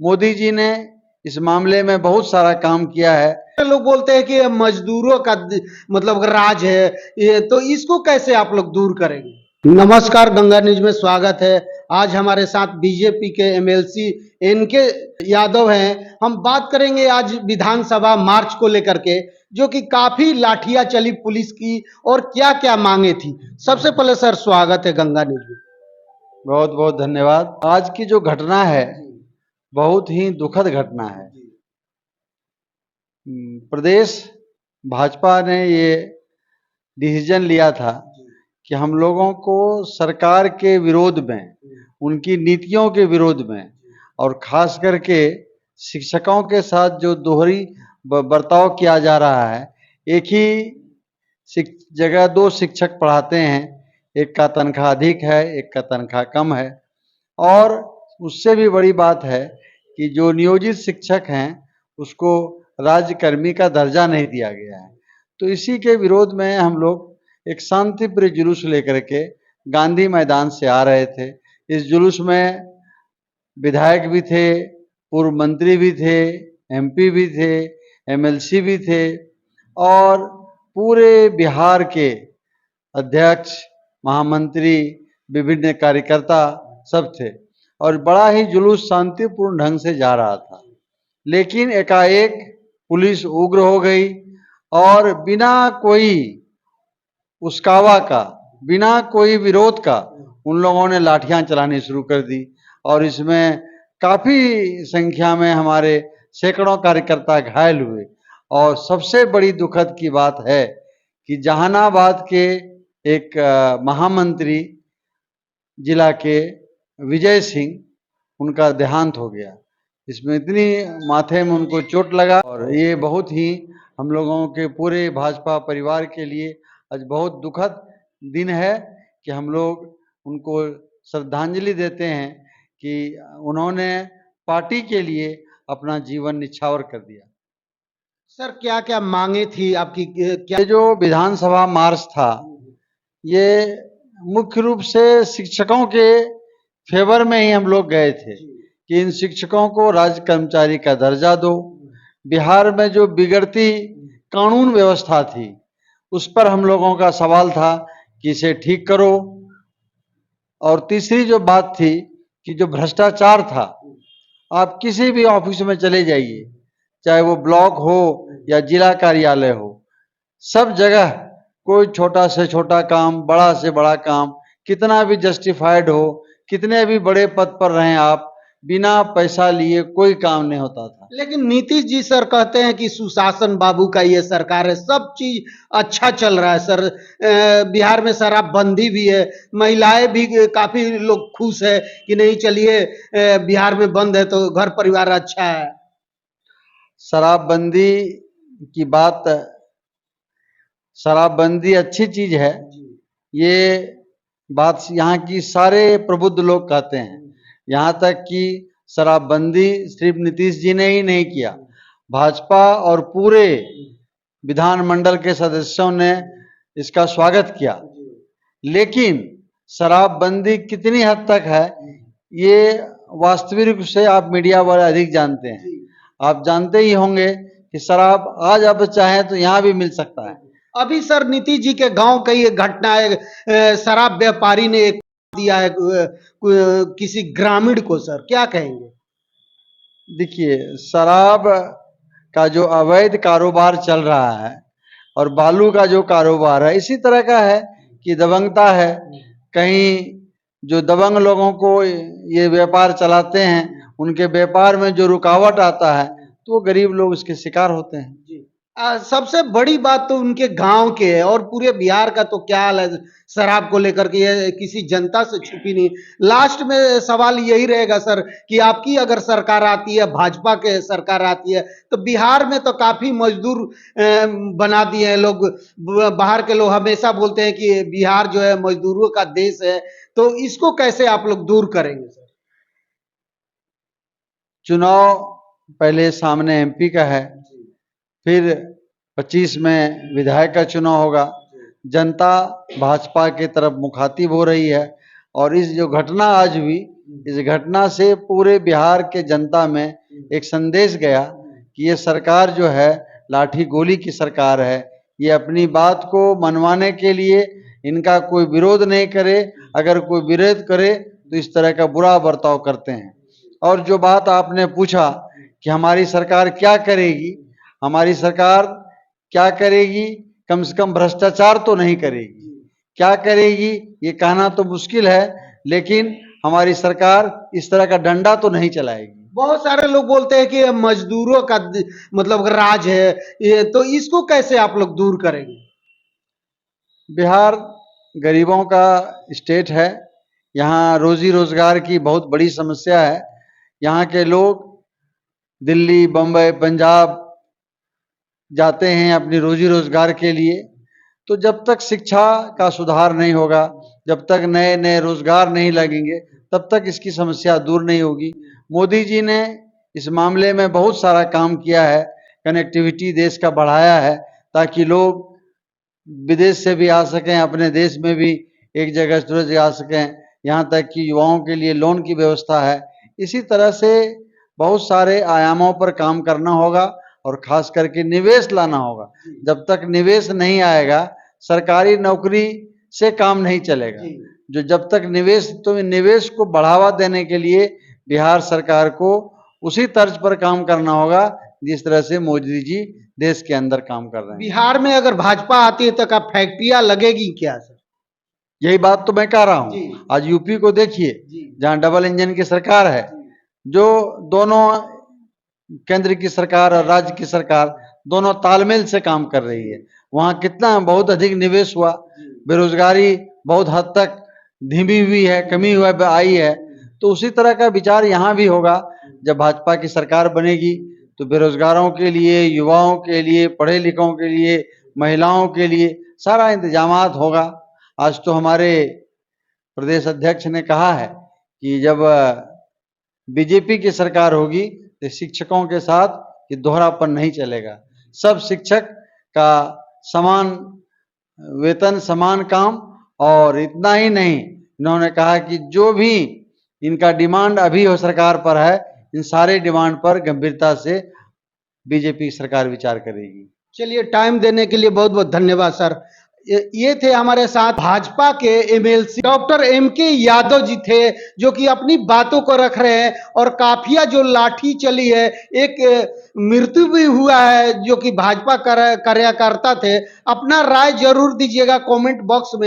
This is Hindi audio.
मोदी जी ने इस मामले में बहुत सारा काम किया है। लोग बोलते हैं कि ये मजदूरों का मतलब राज है, ये तो इसको कैसे आप लोग दूर करेंगे? नमस्कार, गंगा न्यूज में स्वागत है। आज हमारे साथ बीजेपी के एमएलसी एनके यादव हैं। हम बात करेंगे आज विधानसभा मार्च को लेकर के, जो कि काफी लाठियां चली पुलिस की और क्या क्या मांगे थी। सबसे पहले सर स्वागत है गंगा न्यूज में। बहुत बहुत धन्यवाद। आज की जो घटना है बहुत ही दुखद घटना है। प्रदेश भाजपा ने ये डिसीजन लिया था कि हम लोगों को सरकार के विरोध में, उनकी नीतियों के विरोध में, और खास करके शिक्षकों के साथ जो दोहरी बर्ताव किया जा रहा है। एक ही जगह दो शिक्षक पढ़ाते हैं, एक का तनख्वाह अधिक है, एक का तनख्वाह कम है। और उससे भी बड़ी बात है कि जो नियोजित शिक्षक हैं उसको राज्यकर्मी का दर्जा नहीं दिया गया है। तो इसी के विरोध में हम लोग एक शांतिप्रिय जुलूस लेकर के गांधी मैदान से आ रहे थे। इस जुलूस में विधायक भी थे, पूर्व मंत्री भी थे, एमपी भी थे, एमएलसी भी थे, और पूरे बिहार के अध्यक्ष, महामंत्री, विभिन्न कार्यकर्ता सब थे। और बड़ा ही जुलूस शांतिपूर्ण ढंग से जा रहा था। लेकिन एकाएक पुलिस उग्र हो गई और बिना कोई उस्कावा का, बिना कोई विरोध का उन लोगों ने लाठियां चलानी शुरू कर दी। और इसमें काफी संख्या में हमारे सैकड़ों कार्यकर्ता घायल हुए। और सबसे बड़ी दुखद की बात है कि जहानाबाद के एक महामंत्री जिला के विजय सिंह, उनका देहांत हो गया। इसमें इतनी माथे में उनको चोट लगा, और ये बहुत ही हम लोगों के पूरे भाजपा परिवार के लिए आज बहुत दुखद दिन है कि हम लोग उनको श्रद्धांजलि देते हैं कि उन्होंने पार्टी के लिए अपना जीवन निछावर कर दिया। सर क्या क्या मांगे थी आपकी? क्या ये जो विधानसभा मार्च था, ये मुख्य रूप से शिक्षकों के फेवर में ही हम लोग गए थे कि इन शिक्षकों को राज्य कर्मचारी का दर्जा दो। बिहार में जो बिगड़ती कानून व्यवस्था थी उस पर हम लोगों का सवाल था कि इसे ठीक करो। और तीसरी जो बात थी कि जो भ्रष्टाचार था, आप किसी भी ऑफिस में चले जाइए, चाहे वो ब्लॉक हो या जिला कार्यालय हो, सब जगह कोई छोटा से छोटा काम, बड़ा से बड़ा काम, कितना भी जस्टिफाइड हो, कितने भी बड़े पद पर रहें आप, बिना पैसा लिए कोई काम नहीं होता था। लेकिन नीतीश जी सर कहते हैं कि सुशासन बाबू का ये सरकार है, सब चीज अच्छा चल रहा है सर। बिहार में शराबबंदी भी है, महिलाएं भी काफी लोग खुश है कि नहीं चलिए बिहार में बंद है तो घर परिवार अच्छा है। शराबबंदी की बात, शराबबंदी अच्छी चीज है, ये बात यहाँ की सारे प्रबुद्ध लोग कहते हैं। यहाँ तक कि शराबबंदी सिर्फ नीतीश जी ने ही नहीं किया, भाजपा और पूरे विधानमंडल के सदस्यों ने इसका स्वागत किया। लेकिन शराबबंदी कितनी हद तक है, ये वास्तविक रूप से आप मीडिया वाले अधिक जानते हैं। आप जानते ही होंगे कि शराब आज आप चाहें तो यहाँ भी मिल सकता है। अभी सर नीतीश जी के गांव का ये घटना है, शराब व्यापारी ने एक दिया है किसी ग्रामीण को, सर क्या कहेंगे? देखिए, शराब का जो अवैध कारोबार चल रहा है और बालू का जो कारोबार है, इसी तरह का है कि दबंगता है। कहीं जो दबंग लोगों को ये व्यापार चलाते हैं, उनके व्यापार में जो रुकावट आता है तो वो गरीब लोग इसके शिकार होते हैं। सबसे बड़ी बात तो उनके गांव के है, और पूरे बिहार का तो क्या हाल है शराब को लेकर के, ये किसी जनता से छुपी नहीं। लास्ट में सवाल यही रहेगा सर कि आपकी अगर सरकार आती है, भाजपा के सरकार आती है, तो बिहार में तो काफी मजदूर बना दिए हैं लोग। बाहर के लोग हमेशा बोलते हैं कि बिहार जो है मजदूरों का देश है, तो इसको कैसे आप लोग दूर करेंगे सर? चुनाव पहले सामने एमपी का है, फिर 25 में विधायक का चुनाव होगा। जनता भाजपा की तरफ मुखातिब हो रही है, और इस जो घटना आज हुई इस घटना से पूरे बिहार के जनता में एक संदेश गया कि ये सरकार जो है लाठी गोली की सरकार है। ये अपनी बात को मनवाने के लिए इनका कोई विरोध नहीं करे, अगर कोई विरोध करे तो इस तरह का बुरा बर्ताव करते हैं। और जो बात आपने पूछा कि हमारी सरकार क्या करेगी, हमारी सरकार क्या करेगी, कम से कम भ्रष्टाचार तो नहीं करेगी। क्या करेगी ये कहना तो मुश्किल है, लेकिन हमारी सरकार इस तरह का डंडा तो नहीं चलाएगी। बहुत सारे लोग बोलते हैं कि ये मजदूरों का मतलब राज है, ये तो इसको कैसे आप लोग दूर करेंगे? बिहार गरीबों का स्टेट है, यहाँ रोजी रोजगार की बहुत बड़ी समस्या है। यहाँ के लोग दिल्ली, बम्बई, पंजाब जाते हैं अपनी रोजी रोजगार के लिए। तो जब तक शिक्षा का सुधार नहीं होगा, जब तक नए नए रोजगार नहीं लगेंगे, तब तक इसकी समस्या दूर नहीं होगी। मोदी जी ने इस मामले में बहुत सारा काम किया है, कनेक्टिविटी देश का बढ़ाया है ताकि लोग विदेश से भी आ सकें, अपने देश में भी एक जगह से दूसरी जगह आ सकें। यहाँ तक कि युवाओं के लिए लोन की व्यवस्था है। इसी तरह से बहुत सारे आयामों पर काम करना होगा और खास करके निवेश लाना होगा। जब तक निवेश नहीं आएगा, सरकारी नौकरी से काम नहीं चलेगा। जो जब तक निवेश को बढ़ावा देने के लिए बिहार सरकार को उसी तर्ज पर काम करना होगा जिस तरह से मोदी जी देश के अंदर काम कर रहे हैं। बिहार में अगर भाजपा आती है तो क्या फैक्ट्रियां लगेगी क्या सर? यही बात तो मैं कह रहा हूँ। आज यूपी को देखिए, जहाँ डबल इंजन की सरकार है, जो दोनों केंद्र की सरकार और राज्य की सरकार दोनों तालमेल से काम कर रही है। वहाँ कितना बहुत अधिक निवेश हुआ, बेरोजगारी बहुत हद तक धीमी हुई है, कमी हुआ आई है। तो उसी तरह का विचार यहाँ भी होगा। जब भाजपा की सरकार बनेगी तो बेरोजगारों के लिए, युवाओं के लिए, पढ़े लिखों के लिए, महिलाओं के लिए सारा इंतजामात होगा। आज तो हमारे प्रदेश अध्यक्ष ने कहा है कि जब बीजेपी की सरकार होगी तो शिक्षकों के साथ ये दोहरापन नहीं चलेगा। सब शिक्षक का समान वेतन, समान काम। और इतना ही नहीं, इन्होंने कहा कि जो भी इनका डिमांड अभी हो सरकार पर है, इन सारे डिमांड पर गंभीरता से बीजेपी सरकार विचार करेगी। चलिए, टाइम देने के लिए बहुत बहुत धन्यवाद सर। ये थे हमारे साथ भाजपा के MLC doctor MK Yadav ji थे, जो कि अपनी बातों को रख रहे हैं। और काफिया जो लाठी चली है, एक मृत्यु भी हुआ है जो कि भाजपा कार्यकर्ता थे। अपना राय जरूर दीजिएगा कमेंट बॉक्स में।